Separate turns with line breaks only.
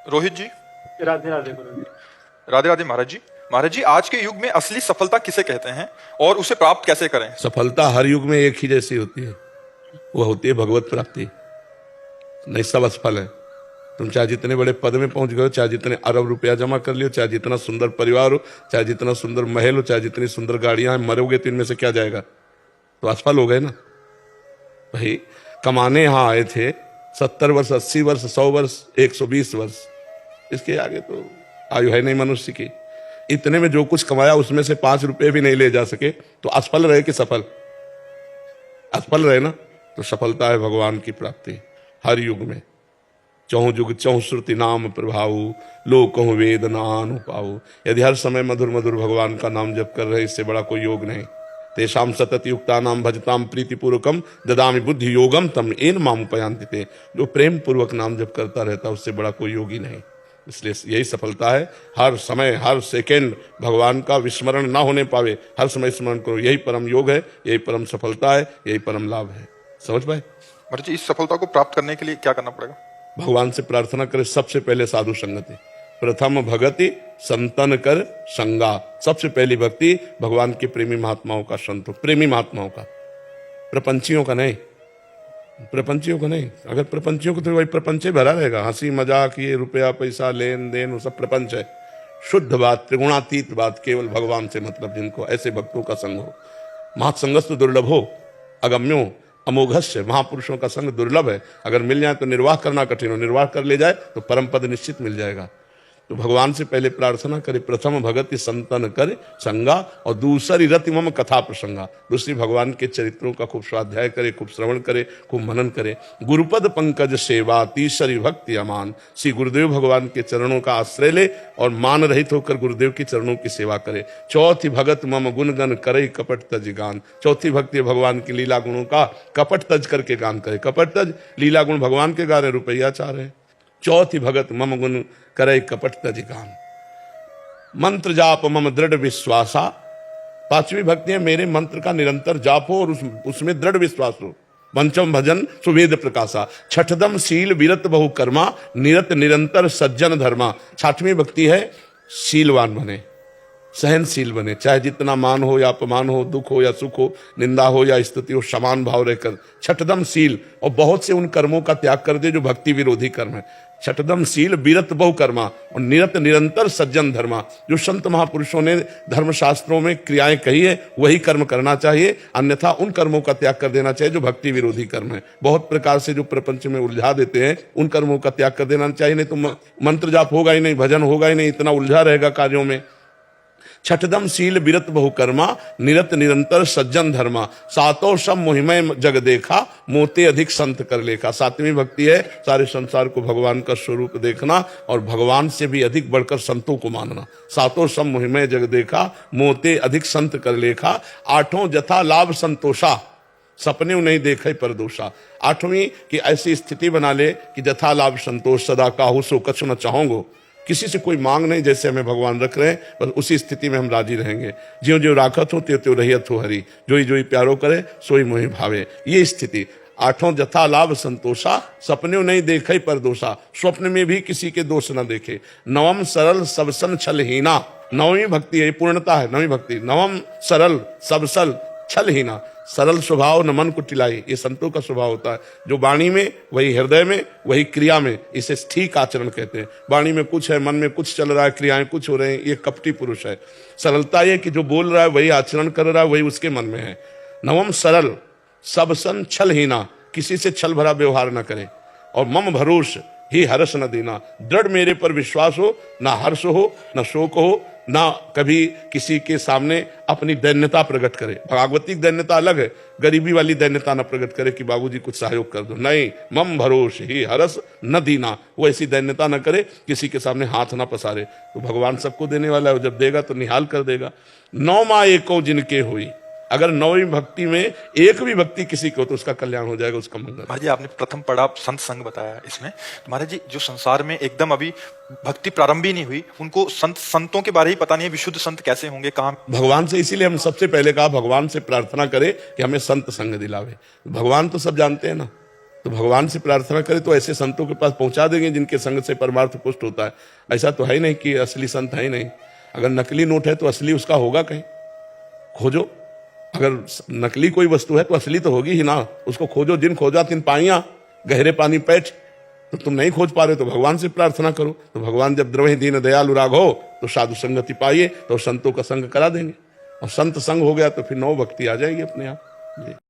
रोहित जी।
राधे राधे गुरु जी।
राधे राधे महाराज जी। महाराज जी, आज के युग में असली सफलता किसे कहते हैं और उसे प्राप्त कैसे करें?
सफलता हर युग में एक ही जैसी होती है, वह होती है भगवत प्राप्ति। नहीं, सब असफल है। तुम चाहे जितने बड़े पद में पहुंच गए हो, चाहे जितने अरब रुपया जमा कर लियो, चाहे जितना सुंदर परिवार हो, चाहे जितना सुंदर महल हो, चाहे जितनी सुंदर गाड़ियां हैं, मरोगे तो इनमें से क्या जाएगा? तो असफल हो गए ना भाई। कमाने यहां आए थे 70 वर्ष, 80 वर्ष, 100 वर्ष, 120 वर्ष, इसके आगे तो आयु है नहीं मनुष्य की। इतने में जो कुछ कमाया उसमें से 5 रुपए भी नहीं ले जा सके, तो असफल रहे कि सफल? असफल रहे ना। तो सफलता है भगवान की प्राप्ति हर युग में। चौं जुग चौं श्रुति नाम प्रभाऊ, लोक कहूं वेद नानु पाऊ। यदि हर समय मधुर मधुर भगवान का नाम जप कर रहे, इससे बड़ा कोई योग नहीं। तेषाम सतत युक्ता नाम भजताम प्रीतिपूर्वकम ददामि बुद्धि योगम तम एन मामुपयांति ते। जो प्रेम पूर्वक नाम जप करता रहता, उससे बड़ा कोई योगी नहीं। इसलिए यही सफलता है। हर समय हर सेकेंड भगवान का विस्मरण ना होने पावे, हर समय स्मरण करो। यही परम योग है, यही परम सफलता है, यही परम लाभ है। समझ पाए?
महाराज जी, इस सफलता को प्राप्त करने के लिए क्या करना पड़ेगा?
भगवान से प्रार्थना करें। सबसे पहले साधु संगति, प्रथम भगति संतन कर संगा। सबसे पहली भक्ति भगवान के प्रेमी महात्माओं का, संतों प्रेमी महात्माओं का, प्रपंचियों का नहीं। प्रपंचियों को नहीं। अगर प्रपंचियों को तो वही प्रपंच भरा रहेगा, हंसी मजाक, ये रुपया पैसा लेन देन, वो सब प्रपंच है। शुद्ध बात, त्रिगुणातीत बात, केवल भगवान से मतलब जिनको, ऐसे भक्तों का संग हो। महासंगस्तु दुर्लभ हो अगम्यो अमोघस्य। महापुरुषों का संग दुर्लभ है। अगर मिल जाए तो निर्वाह करना कठिन हो, निर्वाह कर ले जाए तो परम पद निश्चित मिल जाएगा। तो भगवान से पहले प्रार्थना करे, प्रथम भगति संतन करे संगा, और दूसरी रति मम कथा प्रसंगा। दूसरी भगवान के चरित्रों का खूब स्वाध्याय करे, खूब श्रवण करे, खूब मनन करे। गुरुपद पंकज सेवा, तीसरी भक्ति अमान। श्री गुरुदेव भगवान के चरणों का आश्रय ले और मान रहित होकर गुरुदेव के चरणों की सेवा करे। चौथी भगत मम गुणगन करे कपट तज गान। चौथी भक्ति भगवान की लीला गुणों का कपट तज करके गान करे। कपट तज लीला गुण भगवान के गा रहे, रुपया चाह रहे। चौथी भगत मम गुण करे कपट तज गान। मंत्र जाप मम दृढ़ विश्वासा। पांचवी भक्ति है, मेरे मंत्र का निरंतर जाप हो और उसमें दृढ़ विश्वास हो। पंचम भजन सुवेद प्रकाशा। छठदम शील विरत बहु कर्मा, निरत निरंतर सज्जन धर्मा। छठवीं भक्ति है, शीलवान बने, सहनशील बने। चाहे जितना मान हो या अपमान हो, दुख हो या सुख हो, निंदा हो या स्तुति हो, समान भाव रहकर। छठदम शील, और बहुत से उन कर्मों का त्याग कर दे जो भक्ति विरोधी कर्म है। छठदम शील विरत बहु कर्मा, और निरत निरंतर सज्जन धर्मा। जो संत महापुरुषों ने धर्मशास्त्रों में क्रियाएं कही है, वही कर्म करना चाहिए, अन्यथा उन कर्मों का त्याग कर देना चाहिए जो भक्ति विरोधी कर्म है। बहुत प्रकार से जो प्रपंच में उलझा देते हैं, उन कर्मों का त्याग कर देना चाहिए। नहीं तो मंत्र जाप होगा ही नहीं, भजन होगा ही नहीं, इतना उलझा रहेगा कार्यों में। छठदम शील विरत बहु कर्मा, निरत निरंतर सज्जन धर्मा। सातों सब मोहिमय जग देखा, मोते अधिक संत कर लेखा। सातवीं भक्ति है, सारे संसार को भगवान का स्वरूप देखना और भगवान से भी अधिक बढ़कर संतों को मानना। सातों सब मोहिमय जग देखा, मोते अधिक संत कर लेखा। आठों जथा लाभ संतोषा, सपने नहीं देखे पर दोषा। आठवीं की ऐसी स्थिति बना ले कि जथा लाभ संतोष, सदा काहू सो कछु न चाहोगो। किसी से कोई मांग नहीं, जैसे हमें भगवान रख रहे हैं, बस उसी स्थिति में हम राजी रहेंगे। ज्यों ज्यों राखत हो त्यों त्यों रहियत हो हरि, जोई जोई प्यारो करे सोई मोहि भावे। ये स्थिति। आठों जथा लाभ संतोषा, सपने नहीं देखे पर दोषा। स्वप्न में भी किसी के दोष न देखे। नवम सरल सबसन छलहीना। नवमी भक्ति है, पूर्णता है नवमी भक्ति। नवम सरल सबसल छलहीना। सरल स्वभाव न मन को टिलाई, ये संतों का स्वभाव होता है। जो वाणी में वही हृदय में, वही क्रिया में, इसे ठीक आचरण कहते हैं। वाणी में कुछ है, मन में कुछ चल रहा है, क्रियाएं कुछ हो रहे हैं, ये कपटी पुरुष है। सरलता ये कि जो बोल रहा है वही आचरण कर रहा है, वही उसके मन में है। नवम सरल सबसन छलहीना, किसी से छल भरा व्यवहार न करे। और मम भरोस ही हर्ष न देना, दृढ़ मेरे पर विश्वास हो, ना हर्ष हो, ना शोक हो, ना कभी किसी के सामने अपनी दैन्यता प्रकट करे। भागवतिक दैन्यता अलग है, गरीबी वाली दैन्यता न प्रकट करे कि बाबूजी कुछ सहयोग कर दो। नहीं, मम भरोस ही हरस न दीना, वो ऐसी दैन्यता न करे, किसी के सामने हाथ ना पसारे। तो भगवान सबको देने वाला है, जब देगा तो निहाल कर देगा। नौ माँ एको जिनके हुई, अगर नौवीं भक्ति में एक भी भक्ति किसी को, तो उसका कल्याण हो जाएगा, उसका मंगल।
महाराज जी, आपने प्रथम पड़ाव संत संग बताया इसमें। तो महाराज जी, जो संसार में एकदम अभी भक्ति प्रारंभ ही नहीं हुई, उनको संतों के बारे ही पता नहीं है, विशुद्ध संत कैसे होंगे, कहाँ?
भगवान से, इसीलिए हम सबसे पहले कहा भगवान से प्रार्थना करें कि हमें संत संग दिलावे। भगवान तो सब जानते हैं ना, तो भगवान से प्रार्थना करें तो ऐसे संतों के पास पहुंचा देंगे जिनके संग से परमार्थ पुष्ट होता है। ऐसा तो है ही नहीं कि असली संत है ही नहीं। अगर नकली नोट है तो असली उसका होगा कहीं, खोजो। अगर नकली कोई वस्तु है तो असली तो होगी ही ना, उसको खोजो। जिन खोजा तिन पाइया, गहरे पानी पैठ। तो तुम नहीं खोज पा रहे तो भगवान से प्रार्थना करो। तो भगवान जब द्रवहि दीन दयालु राघो, तो साधु संगति पाइए, तो संतों का संग करा देंगे। और संत संग हो गया तो फिर नौ भक्ति आ जाएगी अपने आप। जी।